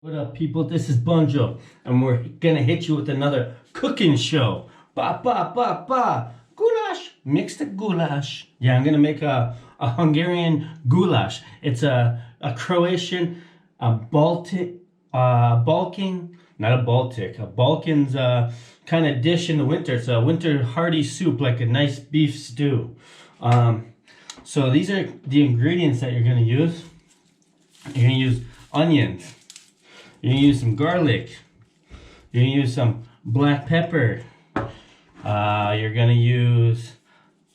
What up, people? This is Bunjo, and we're gonna hit you with another cooking show. Ba ba ba ba. Goulash, mixed goulash. Yeah, I'm gonna make a Hungarian goulash. It's a Croatian, a Baltic, Balkan, not a Baltic, a Balkans kind of dish in the winter. It's a winter hearty soup, like a nice beef stew. So these are the ingredients that you're gonna use. You're gonna use onions. You're gonna use some garlic. You're gonna use some black pepper. You're gonna use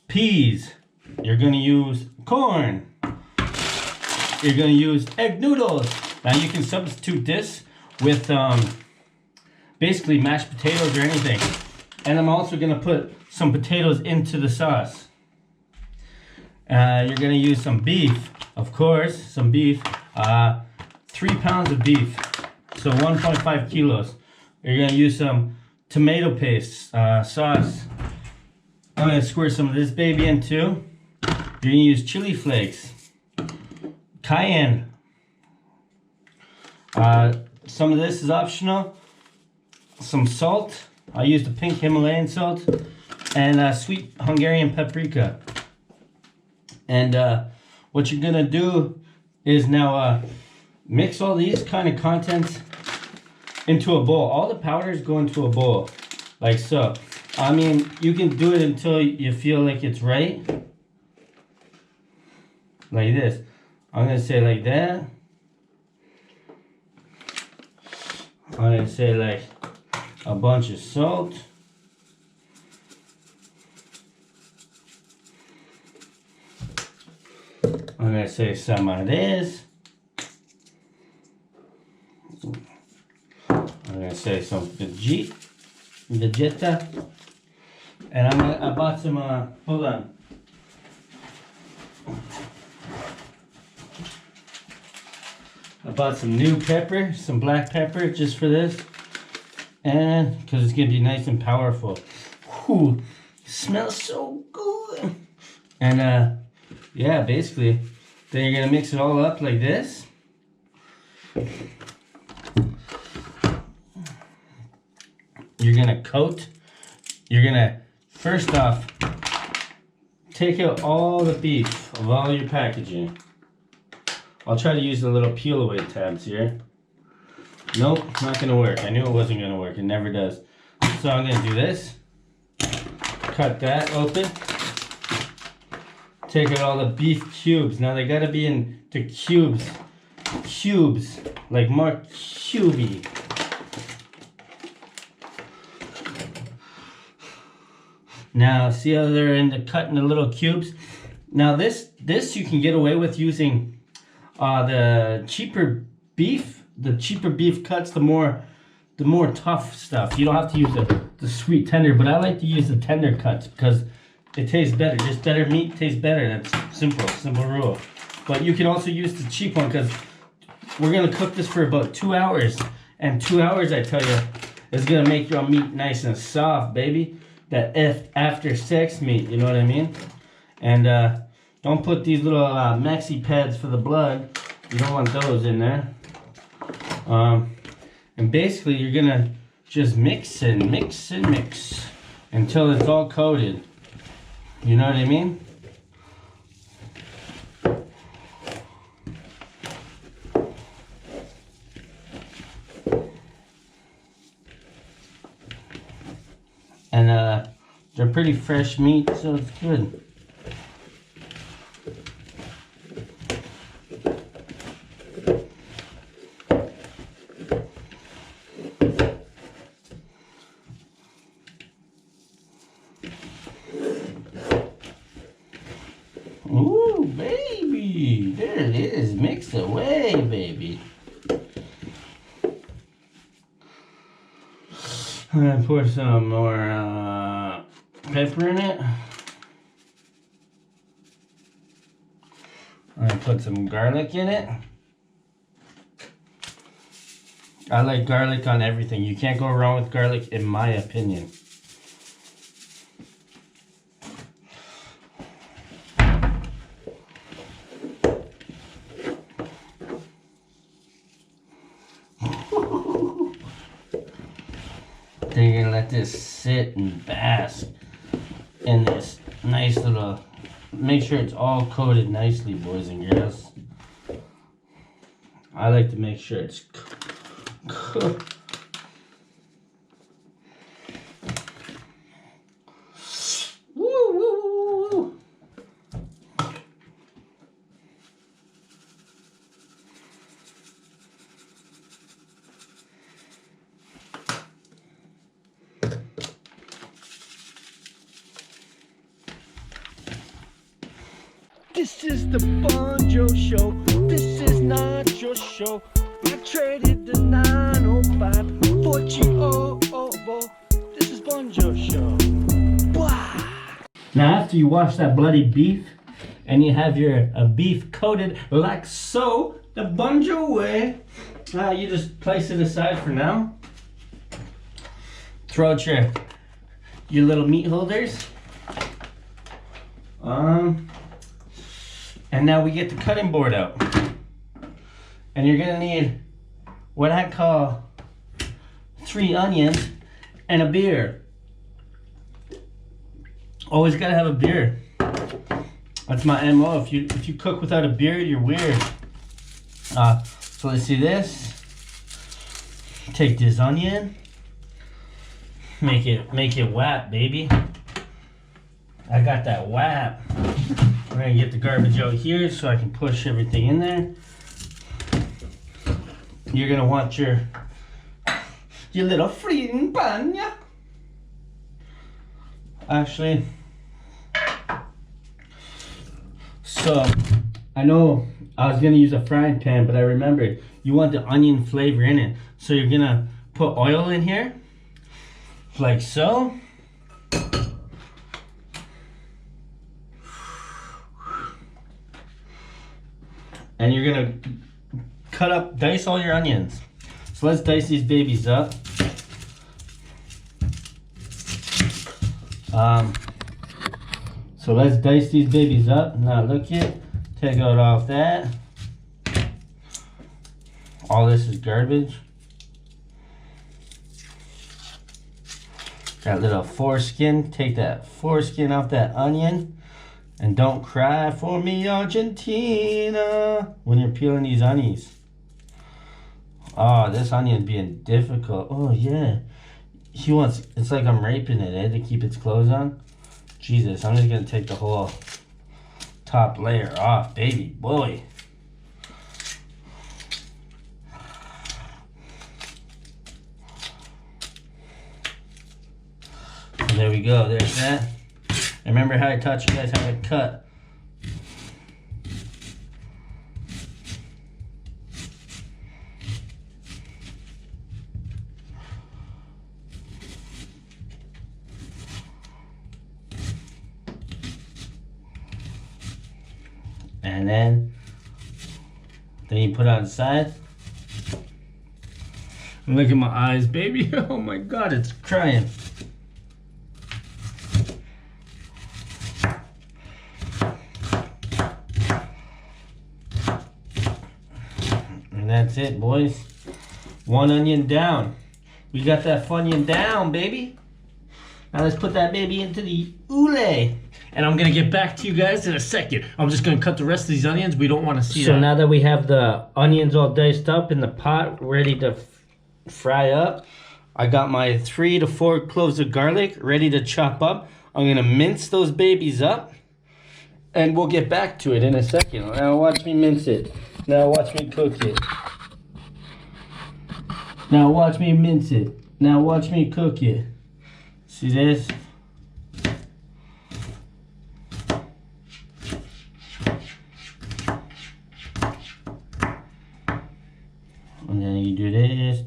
peas. You're gonna use corn. You're gonna use egg noodles. Now you can substitute this with basically mashed potatoes or anything. And I'm also gonna put some potatoes into the sauce. You're gonna use some beef, of course, some beef. 3 pounds of beef. So 1.5 kilos. You're gonna use some tomato paste, sauce. I'm gonna squirt some of this baby in too. You're gonna use chili flakes, cayenne. Some of this is optional. Some salt. I used the pink Himalayan salt and sweet Hungarian paprika. And what you're gonna do is now mix all these kind of contents into a bowl. All the powders go into a bowl, like so. I mean, you can do it until you feel like it's right. Like this. I'm gonna say like that. I'm gonna say like a bunch of salt. I'm gonna say some of this. I'm gonna say some vegeta, and I bought some. Hold on. I bought some new pepper, some black pepper, just for this, and because it's gonna be nice and powerful. Whew, smells so good. And yeah, basically, then you're gonna mix it all up like this. You're gonna coat. You're gonna first off take out all the beef of all your packaging. I'll try to use the little peel away tabs here. Nope, not gonna work. I knew it wasn't gonna work. It never does. So I'm gonna do this. Cut that open. Take out all the beef cubes. Now they gotta be into cubes. Cubes, like more cubey. Now, see how they're cut into little cubes? Now this you can get away with using the cheaper beef cuts, the more tough stuff. You don't have to use the sweet tender, but I like to use the tender cuts because it tastes better. Just better meat tastes better. That's simple rule. But you can also use the cheap one because we're gonna cook this for about 2 hours. And 2 hours, I tell you, is gonna make your meat nice and soft, baby. That after sex meat, you know what I mean? And don't put these little maxi pads for the blood. You don't want those in there. And basically you're gonna just mix and mix and mix until it's all coated. You know what I mean? And they're pretty fresh meat, so it's good. Ooh, baby, there it is, mixed away, baby. And pour some more pepper in it. I'm gonna put some garlic in it. I like garlic on everything. You can't go wrong with garlic, in my opinion. Then you're gonna let this sit and bask in this nice little, make sure it's all coated nicely, boys and girls. I like to make sure it's cooked. Woo, woo, woo, woo. This is the Bunjo show. This is not your show. I traded the 905 for G-O-O-O. This is Bunjo show. Blah. Now after you wash that bloody beef and you have your beef coated like so, the Bunjo way, you just place it aside for now. Throw out your little meat holders. And now we get the cutting board out. And you're gonna need what I call 3 onions and a beer. Always gotta have a beer. That's my MO. If you cook without a beer, you're weird. So let's see this. Take this onion. Make it whap, baby. I got that whap. We're gonna get the garbage out here so I can push everything in there. You're gonna want your little freeing pan, yeah? Actually, so I know I was gonna use a frying pan, but I remembered you want the onion flavor in it. So you're gonna put oil in here, like so. And you're gonna dice all your onions. So let's dice these babies up. So let's dice these babies up. Now look it, take out all of that. All this is garbage. That little foreskin, take that foreskin off that onion. And don't cry for me, Argentina, when you're peeling these onions. Oh, this onion's being difficult. Oh, yeah. It's like I'm raping it, to keep its clothes on. Jesus, I'm just going to take the whole top layer off, baby boy. And there we go, there's that. Remember how I taught you guys how to cut. And then you put it on the side. Look at my eyes, baby. Oh my God, it's crying. And that's it, boys. 1 onion down. We got that funyun down, baby. Now let's put that baby into the ooleh. And I'm gonna get back to you guys in a second. I'm just gonna cut the rest of these onions. We don't wanna see that. So now that we have the onions all diced up in the pot, ready to fry up, I got my 3 to 4 cloves of garlic ready to chop up. I'm gonna mince those babies up. And we'll get back to it in a second. Now watch me mince it. Now watch me cook it. Now watch me mince it. Now watch me cook it. See this? And then you do this.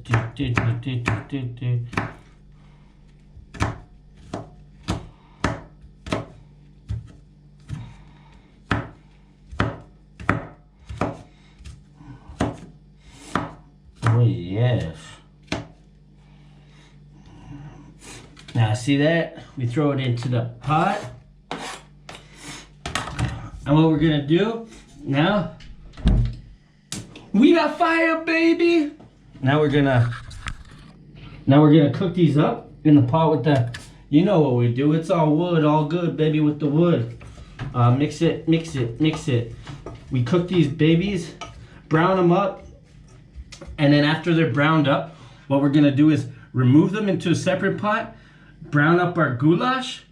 Oh yes. Now see that? We throw it into the pot. And what we're gonna do now, we got fire, baby. Now we're gonna cook these up in the pot with the, you know what we do. It's all wood, all good, baby, with the wood. Mix it, mix it, mix it. We cook these babies, brown them up, and then after they're browned up, what we're gonna do is remove them into a separate pot, brown up our goulash,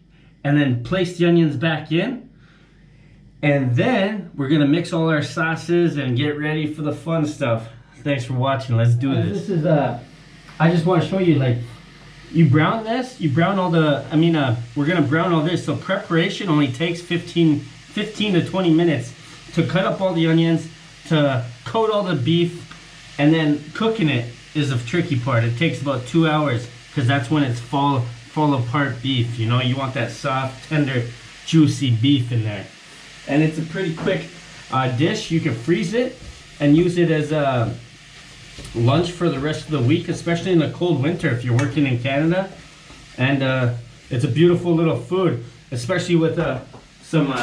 and then place the onions back in. And then we're gonna mix all our sauces and get ready for the fun stuff. Thanks for watching. Let's do this. This is I just want to show you, like, you brown this, you brown all the, we're gonna brown all this. So preparation only takes 15 to 20 minutes to cut up all the onions, to coat all the beef, and then cooking it is the tricky part. It takes about 2 hours because that's when it's fall apart beef. You know, you want that soft, tender, juicy beef in there. And it's a pretty quick dish. You can freeze it and use it as a lunch for the rest of the week, especially in the cold winter if you're working in Canada. And it's a beautiful little food, especially with some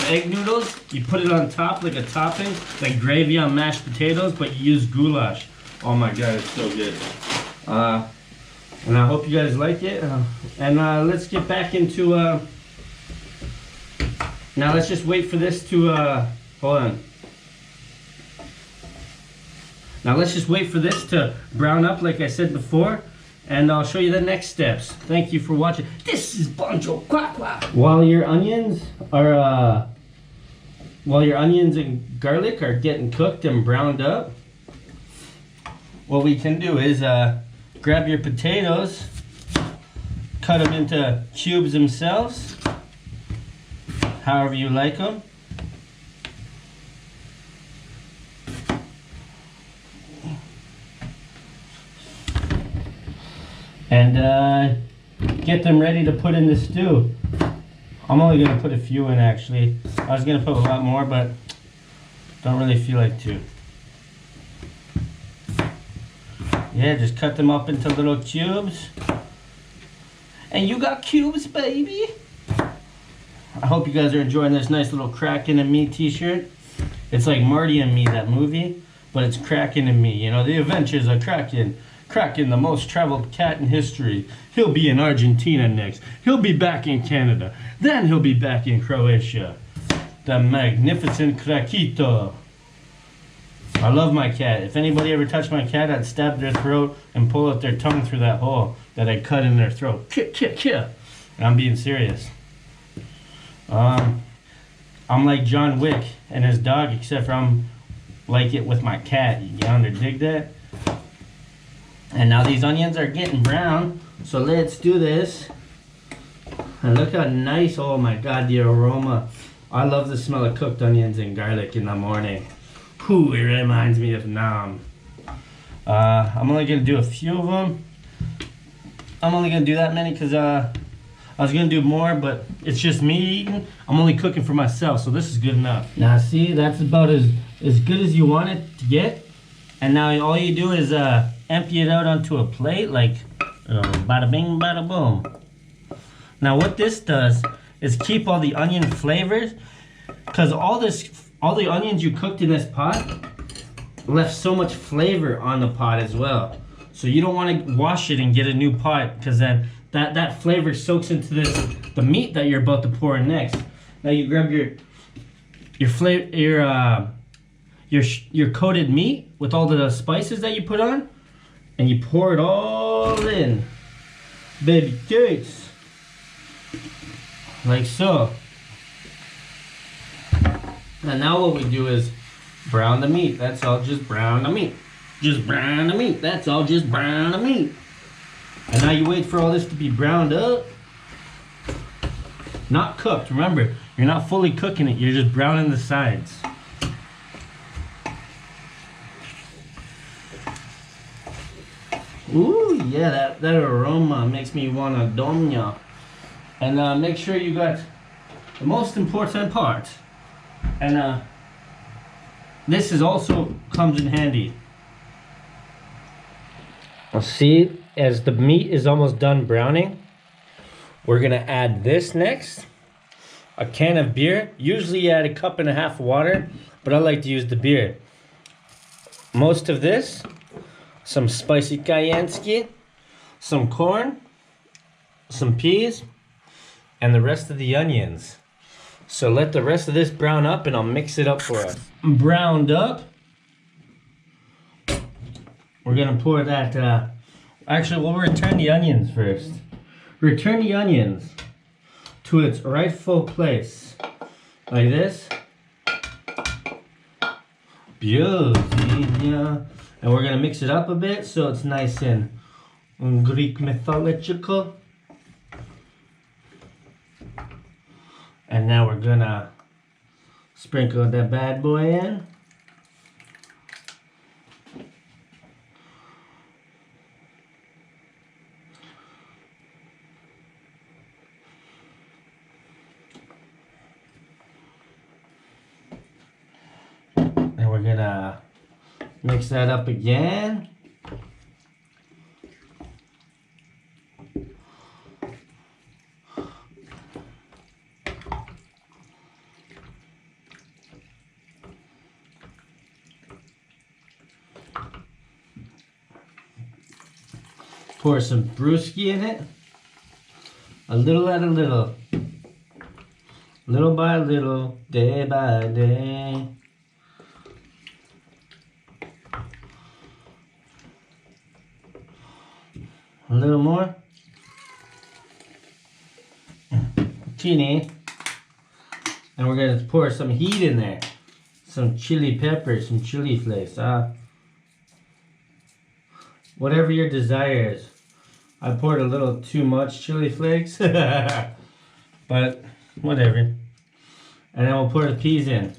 egg noodles. You put it on top like a topping, like gravy on mashed potatoes, but you use goulash. Oh my god, it's so good. And I hope you guys like it. And let's get back into now let's just wait for this to hold on. Now let's just wait for this to brown up like I said before, and I'll show you the next steps. Thank you for watching. Thisisbunjo, quack quack. While your onions and garlic are getting cooked and browned up, what we can do is grab your potatoes, cut them into cubes themselves, however you like them. And get them ready to put in the stew. I'm only gonna put a few in actually. I was gonna put a lot more, but don't really feel like to. Yeah, just cut them up into little cubes. And you got cubes, baby. I hope you guys are enjoying this nice little Kraken and Me t-shirt. It's like Marty and Me, that movie, but it's Kraken and Me. You know, the adventures of Kraken. Kraken, the most traveled cat in history. He'll be in Argentina next. He'll be back in Canada. Then he'll be back in Croatia. The magnificent Krakito. I love my cat. If anybody ever touched my cat, I'd stab their throat and pull out their tongue through that hole that I cut in their throat. Kia, kia, kia. And I'm being serious. I'm like John Wick and his dog, except for I'm like it with my cat. You get under, dig that? And now these onions are getting brown, so let's do this. And look how nice, oh my god, the aroma. I love the smell of cooked onions and garlic in the morning. Whew, it reminds me of Nam. I'm only gonna do a few of them. I'm only gonna do that many because I was gonna do more, but it's just me eating. I'm only cooking for myself, so this is good enough. Now see, that's about as good as you want it to get. And now all you do is empty it out onto a plate, like bada bing, bada boom. Now what this does is keep all the onion flavors, because all the onions you cooked in this pot left so much flavor on the pot as well. So you don't want to wash it and get a new pot, because then that flavor soaks into the meat that you're about to pour in next. Now you grab your coated meat with all the spices that you put on, and you pour it all in, baby cakes, like so. And now what we do is brown the meat. That's all, just brown the meat. Just brown the meat. That's all, just brown the meat. And now you wait for all this to be browned up. Not cooked, remember, you're not fully cooking it, you're just browning the sides. Ooh, yeah, that aroma makes me wanna domya. And make sure you got the most important part. And this is also comes in handy. Now see, as the meat is almost done browning, we're gonna add this next. A can of beer. Usually you add a cup and a half of water, but I like to use the beer. Most of this, some spicy cayenne, some corn, some peas, and the rest of the onions. So let the rest of this brown up and I'll mix it up for us. Browned up. We're gonna pour that, actually we'll return the onions first. Return the onions to its rightful place. Like this. Beautiful. And we're gonna mix it up a bit so it's nice and Greek mythological. And now we're gonna sprinkle that bad boy in. And we're gonna mix that up again. Pour some brewski in it. A little at a little. Little by little, day by day. A little more. Teeny. And we're gonna pour some heat in there. Some chili pepper, some chili flakes. Whatever your desire is. I poured a little too much chili flakes. But whatever. And then we'll pour the peas in.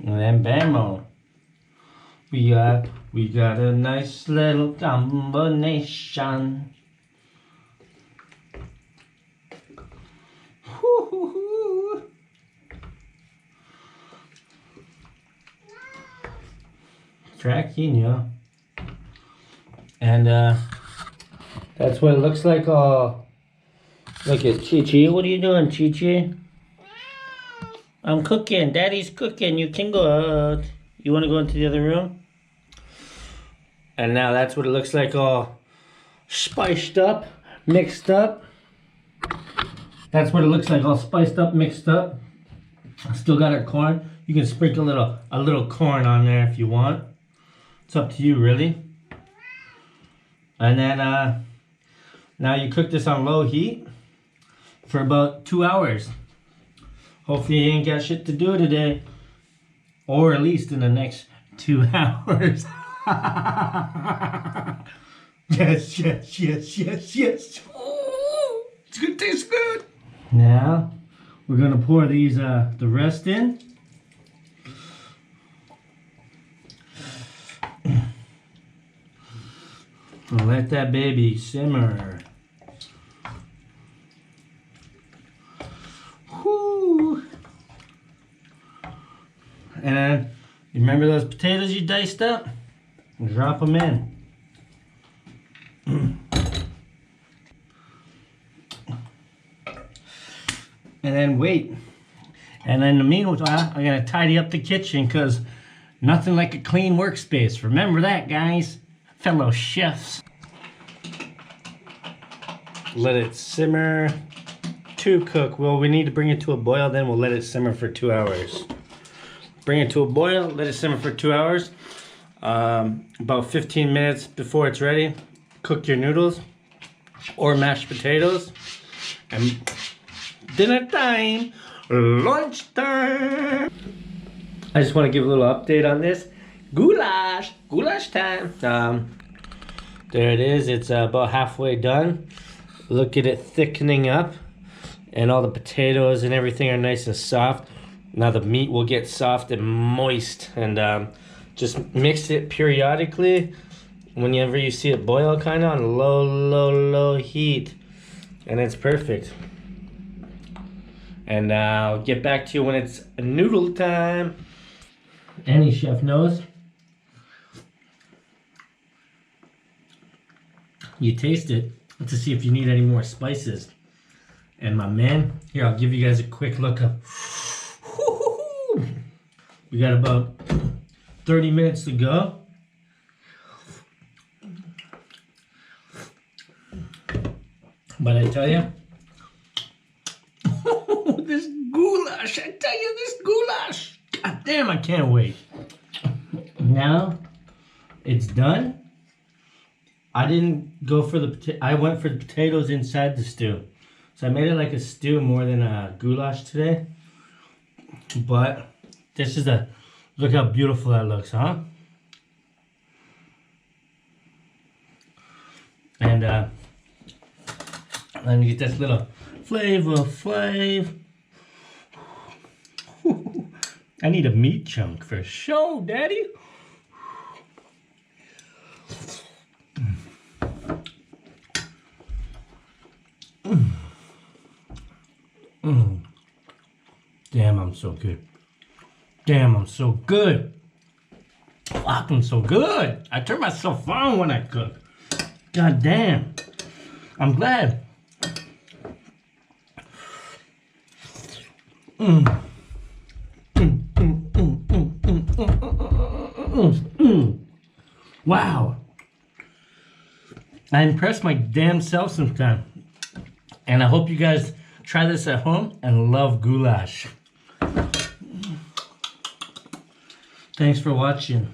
And then bam-o. We got a nice little combination. Tracking, yeah. And that's what it looks like. Look at Chi-Chi. What are you doing, Chi-Chi? I'm cooking. Daddy's cooking. You can go out. You want to go into the other room? And now that's what it looks like, all spiced up, mixed up. That's what it looks like, all spiced up, mixed up. Still got our corn. You can sprinkle a little corn on there if you want. It's up to you, really. And then now you cook this on low heat for about 2 hours. Hopefully you ain't got shit to do today, or at least in the next 2 hours. Yes, yes, yes, yes, yes. Oh, it's gonna taste good. Now we're gonna pour these the rest in. And let that baby simmer. Whoo. And then, you remember those potatoes you diced up? Drop them in. And then wait. And then in the meanwhile, I'm gonna tidy up the kitchen because nothing like a clean workspace. Remember that, guys. Fellow chefs. Let it simmer to cook. Well, we need to bring it to a boil, then we'll let it simmer for 2 hours. Bring it to a boil, let it simmer for 2 hours. About 15 minutes before it's ready, cook your noodles or mashed potatoes. And dinner time, lunch time. I just want to give a little update on this. Goulash time. There it is, it's about halfway done. Look at it thickening up, and all the potatoes and everything are nice and soft. Now the meat will get soft and moist, and just mix it periodically whenever you see it boil, kind of on low heat, and it's perfect. And I'll get back to you when it's noodle time. Any chef knows. You taste it to see if you need any more spices. And my man, here, I'll give you guys a quick look up. We got about 30 minutes to go. But I tell you, this goulash, I tell you, this goulash. God damn, I can't wait. Now it's done. I didn't go for the I went for the potatoes inside the stew. So I made it like a stew more than a goulash today. But this is look how beautiful that looks, huh? And let me get this little flavor flav. I need a meat chunk for sure, Daddy. Damn, I'm so good. Damn, I'm so good. Fuck, I'm so good. I turn myself on when I cook. God damn. I'm glad. Wow. I impress my damn self sometime. And I hope you guys try this at home and love goulash. Thanks for watching.